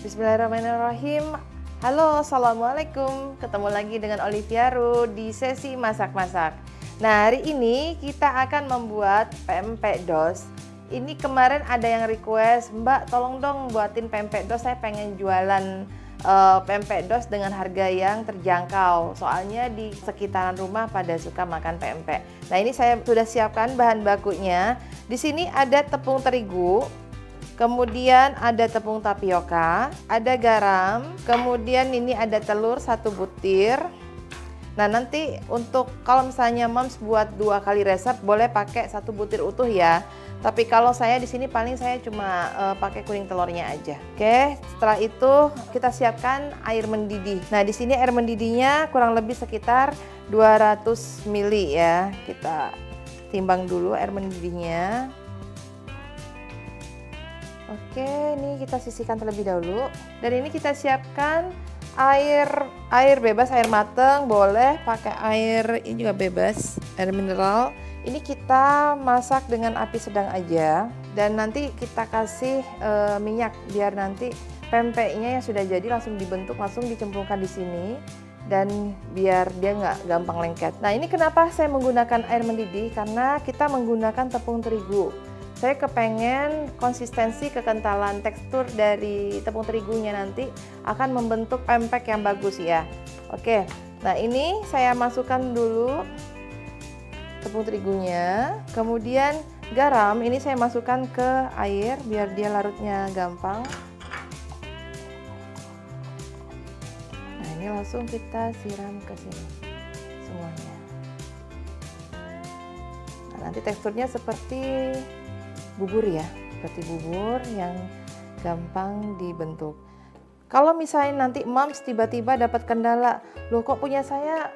Bismillahirrahmanirrahim. Halo, assalamualaikum. Ketemu lagi dengan Olivia Ru di sesi masak-masak. Nah, hari ini kita akan membuat pempek dos. Ini kemarin ada yang request, Mbak tolong dong buatin pempek dos, saya pengen jualan pempek dos dengan harga yang terjangkau. Soalnya di sekitaran rumah pada suka makan pempek. Nah, ini saya sudah siapkan bahan bakunya. Di sini ada tepung terigu, kemudian ada tepung tapioka, ada garam, kemudian ini ada telur 1 butir. Nah, nanti untuk kalau misalnya moms buat 2 kali resep boleh pakai 1 butir utuh ya. Tapi kalau saya di sini paling saya cuma pakai kuning telurnya aja. Oke, setelah itu kita siapkan air mendidih. Nah, di sini air mendidihnya kurang lebih sekitar 200 ml ya. Kita timbang dulu air mendidihnya. Oke, ini kita sisihkan terlebih dahulu. Dan ini kita siapkan air bebas, air mateng, boleh pakai air ini juga bebas, air mineral. Ini kita masak dengan api sedang aja, dan nanti kita kasih minyak biar nanti pempeknya yang sudah jadi langsung dibentuk, langsung dicemplungkan di sini, dan biar dia nggak gampang lengket. Nah, ini kenapa saya menggunakan air mendidih, karena kita menggunakan tepung terigu. Saya kepengen konsistensi, kekentalan, tekstur dari tepung terigunya nanti akan membentuk pempek yang bagus ya. Oke, nah ini saya masukkan dulu tepung terigunya, kemudian garam ini saya masukkan ke air biar dia larutnya gampang. Nah, ini langsung kita siram ke sini semuanya. Nah, nanti teksturnya seperti bubur ya, seperti bubur yang gampang dibentuk. Kalau misalnya nanti moms tiba-tiba dapat kendala, loh kok punya saya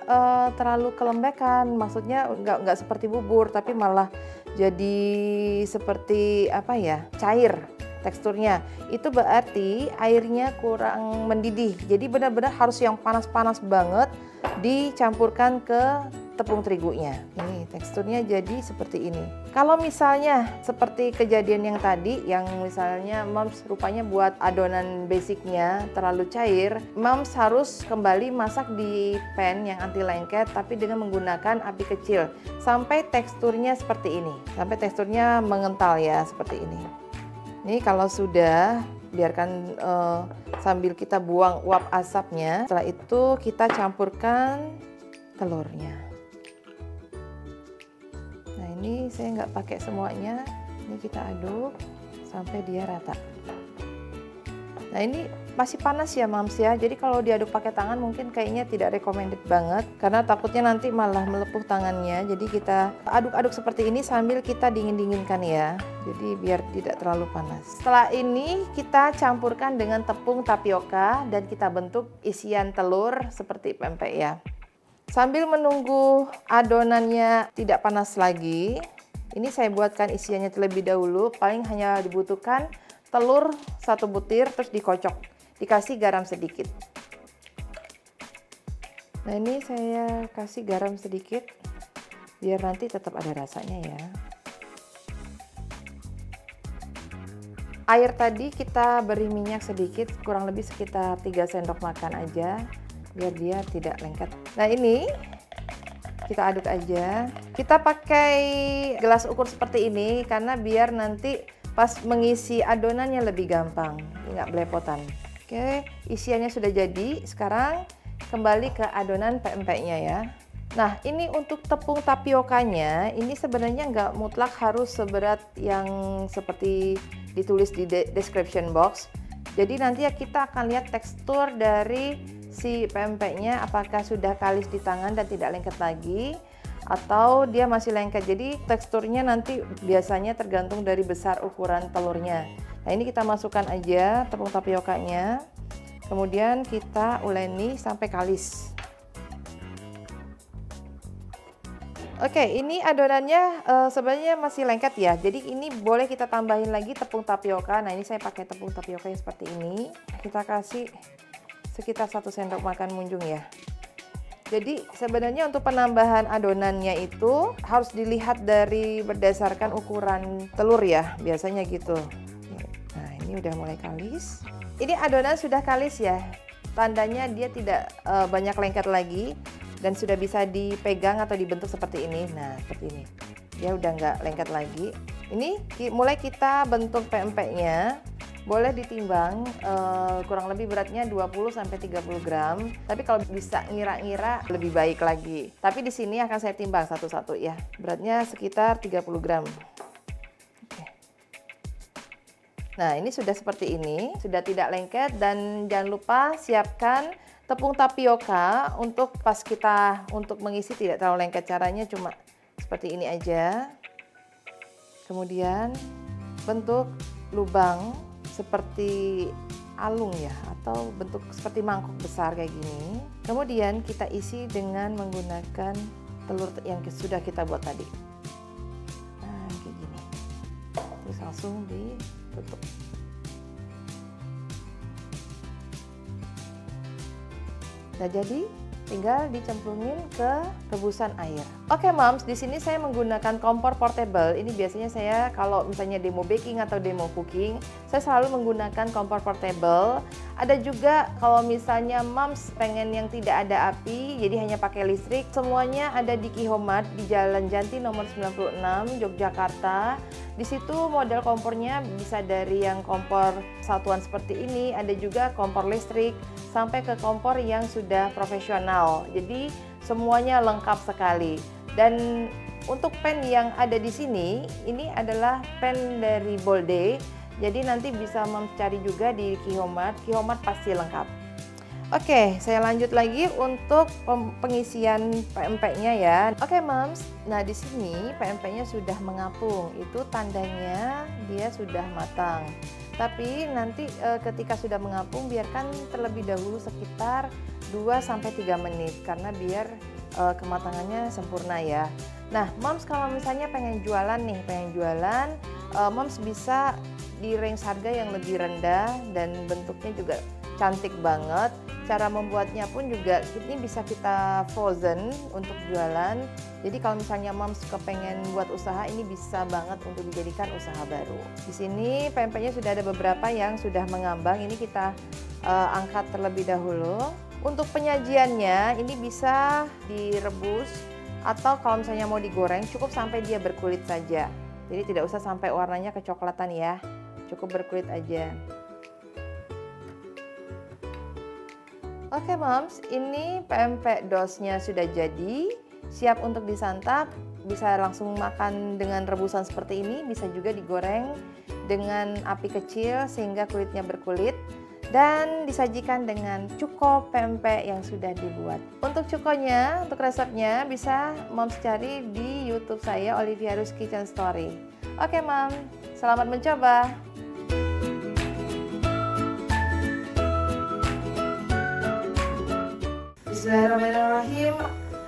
terlalu kelembekan, maksudnya nggak seperti bubur tapi malah jadi seperti apa ya, cair teksturnya, itu berarti airnya kurang mendidih. Jadi benar-benar harus yang panas-panas banget dicampurkan ke tepung terigunya. Nih, teksturnya jadi seperti ini. Kalau misalnya seperti kejadian yang tadi, yang misalnya moms rupanya buat adonan basicnya terlalu cair, moms harus kembali masak di pan yang anti lengket tapi dengan menggunakan api kecil sampai teksturnya seperti ini. Sampai teksturnya mengental ya, seperti ini. Ini kalau sudah, biarkan sambil kita buang uap asapnya. Setelah itu kita campurkan telurnya. Nah, ini saya nggak pakai semuanya, ini kita aduk sampai dia rata. Nah, ini masih panas ya moms ya, jadi kalau diaduk pakai tangan mungkin kayaknya tidak recommended banget karena takutnya nanti malah melepuh tangannya. Jadi kita aduk-aduk seperti ini sambil kita dingin-dinginkan ya, jadi biar tidak terlalu panas. Setelah ini kita campurkan dengan tepung tapioka dan kita bentuk isian telur seperti pempek ya. Sambil menunggu adonannya tidak panas lagi, ini saya buatkan isiannya terlebih dahulu. Paling hanya dibutuhkan telur 1 butir, terus dikocok, dikasih garam sedikit. Nah, ini saya kasih garam sedikit biar nanti tetap ada rasanya ya. Air tadi kita beri minyak sedikit, kurang lebih sekitar 3 sendok makan aja biar dia tidak lengket. Nah, ini kita aduk aja. Kita pakai gelas ukur seperti ini karena biar nanti pas mengisi adonannya lebih gampang, nggak belepotan. Oke, isiannya sudah jadi. Sekarang kembali ke adonan pempeknya ya. Nah, ini untuk tepung tapiokanya, ini sebenarnya nggak mutlak harus seberat yang seperti ditulis di description box. Jadi nanti ya kita akan lihat tekstur dari si pempeknya apakah sudah kalis di tangan dan tidak lengket lagi atau dia masih lengket. Jadi teksturnya nanti biasanya tergantung dari besar ukuran telurnya. Nah, ini kita masukkan aja tepung tapiokanya, kemudian kita uleni sampai kalis. Oke, ini adonannya sebenarnya masih lengket ya, jadi ini boleh kita tambahin lagi tepung tapioka. Nah, ini saya pakai tepung tapioka yang seperti ini, kita kasih sekitar 1 sendok makan munjung ya. Jadi sebenarnya untuk penambahan adonannya itu harus dilihat dari berdasarkan ukuran telur ya, biasanya gitu. Nah, ini udah mulai kalis. Ini adonan sudah kalis ya, tandanya dia tidak banyak lengket lagi dan sudah bisa dipegang atau dibentuk seperti ini. Nah, seperti ini. Dia udah nggak lengket lagi. Ini mulai kita bentuk pempeknya. Boleh ditimbang, kurang lebih beratnya 20-30 gram. Tapi kalau bisa ngira-ngira lebih baik lagi. Tapi di sini akan saya timbang satu-satu ya. Beratnya sekitar 30 gram. Oke. Nah, ini sudah seperti ini, sudah tidak lengket, dan jangan lupa siapkan tepung tapioka untuk pas kita untuk mengisi tidak terlalu lengket. Caranya cuma seperti ini aja. Kemudian bentuk lubang seperti alung ya, atau bentuk seperti mangkok besar kayak gini. Kemudian kita isi dengan menggunakan telur yang sudah kita buat tadi. Nah, kayak gini. Terus langsung ditutup. Nah, jadi tinggal dicemplungin ke rebusan air. Oke, Moms, di sini saya menggunakan kompor portable. Ini biasanya saya kalau misalnya demo baking atau demo cooking, saya selalu menggunakan kompor portable. Ada juga kalau misalnya Moms pengen yang tidak ada api, jadi hanya pakai listrik. Semuanya ada di Qihomat di Jalan Janti nomor 96, Yogyakarta. Di situ model kompornya bisa dari yang kompor satuan seperti ini, ada juga kompor listrik, sampai ke kompor yang sudah profesional. Jadi semuanya lengkap sekali. Dan untuk pan yang ada di sini, ini adalah pan dari Bolde. Jadi nanti bisa mencari juga di Qihomat. Qihomat pasti lengkap. Oke, saya lanjut lagi untuk pengisian pempeknya ya. Oke, Moms. Nah, di sini pempeknya sudah mengapung. Itu tandanya dia sudah matang. Tapi nanti ketika sudah mengapung, biarkan terlebih dahulu sekitar 2-3 menit karena biar kematangannya sempurna ya. Nah, Moms kalau misalnya pengen jualan nih, Moms bisa di range harga yang lebih rendah dan bentuknya juga cantik banget. Cara membuatnya pun juga ini bisa kita frozen untuk jualan. Jadi kalau misalnya Moms kepengen buat usaha, ini bisa banget untuk dijadikan usaha baru. Di sini pempeknya sudah ada beberapa yang sudah mengambang. Ini kita angkat terlebih dahulu. Untuk penyajiannya ini bisa direbus atau kalau misalnya mau digoreng cukup sampai dia berkulit saja. Jadi tidak usah sampai warnanya kecoklatan ya. Cukup berkulit aja. Oke, Moms, ini pempek dosnya sudah jadi, siap untuk disantap. Bisa langsung makan dengan rebusan seperti ini, bisa juga digoreng dengan api kecil sehingga kulitnya berkulit. Dan disajikan dengan cuko pempek yang sudah dibuat. Untuk cukonya, untuk resepnya bisa Moms cari di YouTube saya, Olivia Rus Kitchen Story. Oke, Mom, selamat mencoba. Bismillahirrahmanirrahim.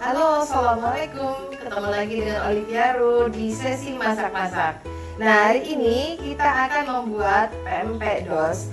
Halo, assalamualaikum. Ketemu lagi dengan Olivia Ru di sesi masak-masak. Nah, hari ini kita akan membuat pempek dos.